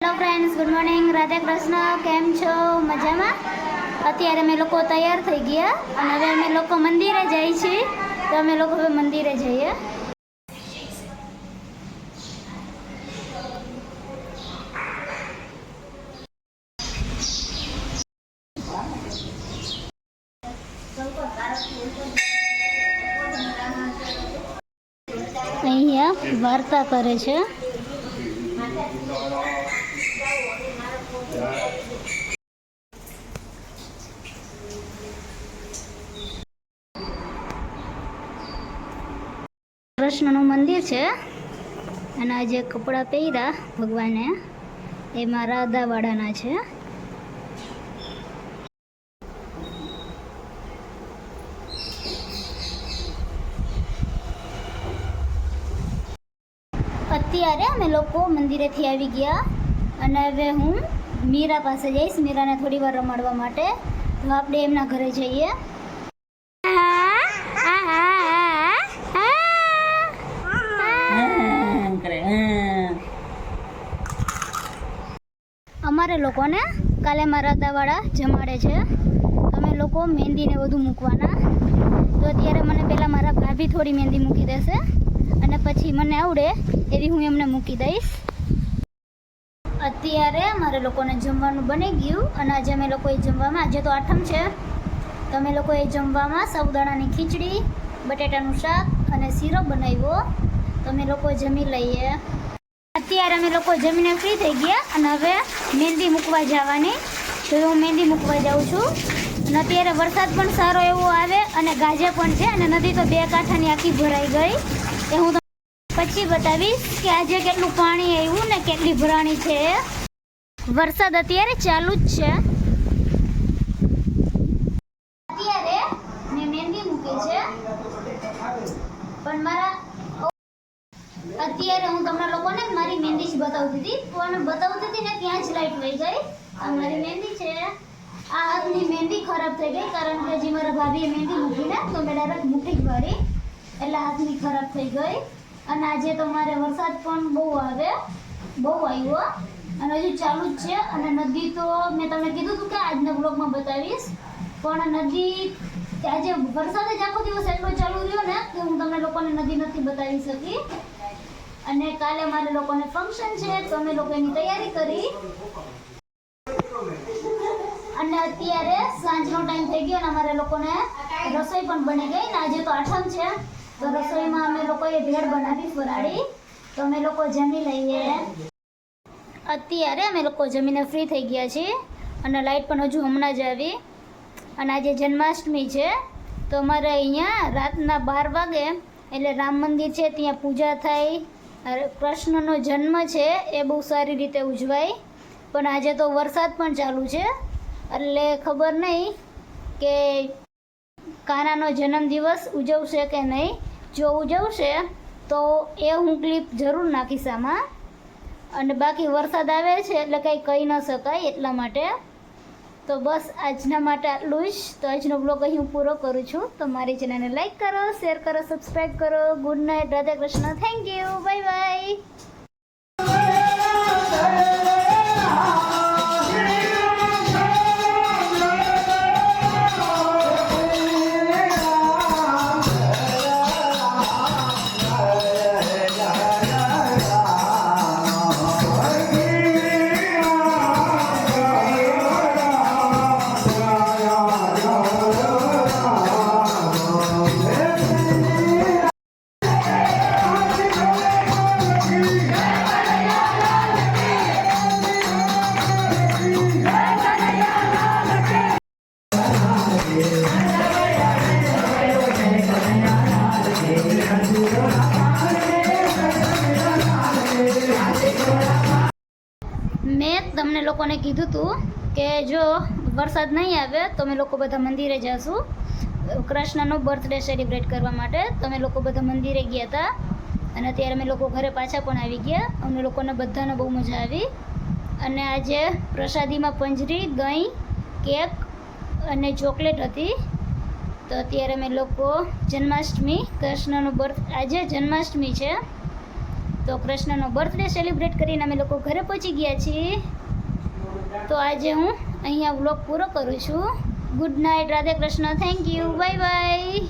Hello friends, good morning. Radhe Krishna. કેમ છો? મજામાં? અત્યારે અમે લોકો તૈયાર થઈ ગયા અને હવે અમે લોકો મંદિરે જઈએ છીએ. તો અમે લોકો હવે મંદિરે જઈએ. અહીંયા વાર્તા કરે છે. કૃષ્ણનું મંદિર છે અને આ જે કપડાં પહેર્યા ભગવાને એમાં રાધાવાળાના છે. અત્યારે અમે લોકો મંદિરેથી આવી ગયા અને હવે હું મીરા પાસે જઈશ, મીરાને થોડી વાર રમાડવા માટે. તો આપણે એમના ઘરે જઈએ. અમારે લોકોને કાલે મારા દાવાળા જમાડે છે. તમે લોકો મહેંદીને બધું મૂકવાના. તો અત્યારે મને પહેલાં મારા ભાભી થોડી મહેંદી મૂકી દેશે અને પછી મને આવડે એવી હું એમને મૂકી દઈશ. અત્યારે અમારે લોકોને જમવાનું બની ગયું અને આજે અમે લોકોએ જમવામાં, આજે તો આઠમ છે, તો અમે લોકોએ જમવામાં સાબુદાણાની ખીચડી, બટેટાનું શાક અને શીરો બનાવ્યો. તો અમે લોકો જમી લઈએ. અત્યારે અમે લોકો જમીને ફ્રી થઈ ગયા અને હવે મહેંદી મૂકવા જવાની. તો હું મહેંદી મૂકવા જાઉં છું અને અત્યારે વરસાદ પણ સારો એવો આવે અને ગાજે પણ છે અને નદી તો 2 કાંઠાની આખી ભરાઈ ગઈ. એ હું પછી બતાવીશ કે આજે કેટલું પાણી આવ્યું ને કેટલી ભરાણી છે. વરસાદ અત્યારે ચાલુ જ છે. અત્યારે મેં મહેંદી મૂકી છે પણ અત્યારે હું તમને લોકોને મારી મહેંદી જ બતાવતી હતી. પણ બતાવતી હતી ને ત્યાં જ લાઈટ વહી ગઈ. આ મારી મહેંદી છે. આ હાથની મહેંદી ખરાબ થઈ ગઈ કારણ કે જે મારા ભાભીએ મહેંદી મૂકીને તો મેં ડાયરેક્ટ મૂકી જ વાળી એટલે હાથની ખરાબ થઈ ગઈ. અને આજે તો મારે વરસાદ પણ બહુ આવ્યો અને હજુ ચાલુ જ છે. અને નદી તો મેં તમને કીધું હતું કે આજના બ્લોગમાં બતાવીશ, પણ નદી આજે વરસાદ જ આખો દિવસ એટલો ચાલુ રહ્યો ને કે હું તમને લોકોને નદી નથી બતાવી શકી. અને કાલે મારે લોકોને ફંક્શન છે તો અમે લોકો એની તૈયારી કરી. અને અત્યારે સાંજનો ટાઈમ થઈ ગયો અને અમારે લોકોને રસોઈ પણ બની ગઈ. ને આજે તો આઠમ છે તો રસોઈમાં અમે લોકોએ ભેળ બનાવી ફરાળી. તો અમે લોકો જમી લઈએ. અત્યારે અમે લોકો જમીને ફ્રી થઈ ગયા છીએ અને લાઈટ પણ હજુ હમણાં જ આવી. અને આજે જન્માષ્ટમી છે તો અમારે અહીંયા રાતના 12 વાગે એટલે રામ મંદિર છે ત્યાં પૂજા થાય. કૃષ્ણનો જન્મ છે એ બહુ સારી રીતે ઉજવાય. પણ આજે તો વરસાદ પણ ચાલુ છે એટલે ખબર નહીં કે કાનાનો જન્મદિવસ ઉજવશે કે નહીં. જો ઉજવશે તો એ હું ક્લિપ જરૂર નાખીશ આમાં. અને બાકી વરસાદ આવે છે એટલે કંઈ કહી ન શકાય એટલા માટે. તો બસ આજના માટે આટલું જ. તો આજનો બ્લોગ અહીં હું પૂરો કરું છું. તો મારી ચેનલને લાઈક કરો, શેર કરો, સબસ્ક્રાઈબ કરો. Good night. Radhe Krishna. Thank you. Bye bye. મેં તમને લોકોને કીધું હતું કે જો વરસાદ નહીં આવે તો અમે લોકો બધા મંદિરે જઈશું કૃષ્ણનો બર્થડે સેલિબ્રેટ કરવા માટે. તો અમે લોકો બધા મંદિરે ગયા હતા અને અત્યારે અમે લોકો ઘરે પાછા પણ આવી ગયા. અમને લોકોને બધાને બહુ મજા આવી. અને આજે પ્રસાદીમાં પંજરી, દહીં, કેક અને ચોકલેટ હતી. તો અત્યારે અમે લોકો જન્માષ્ટમી, કૃષ્ણનો આજે જન્માષ્ટમી છે તો કૃષ્ણનો બર્થડે સેલિબ્રેટ કરીને અમે લોકો ઘરે પહોંચી ગયા છીએ. તો આજે હું અહીંયા વ્લોગ પૂરો કરું છું. Good night, Radhe Krishna, thank you, bye bye.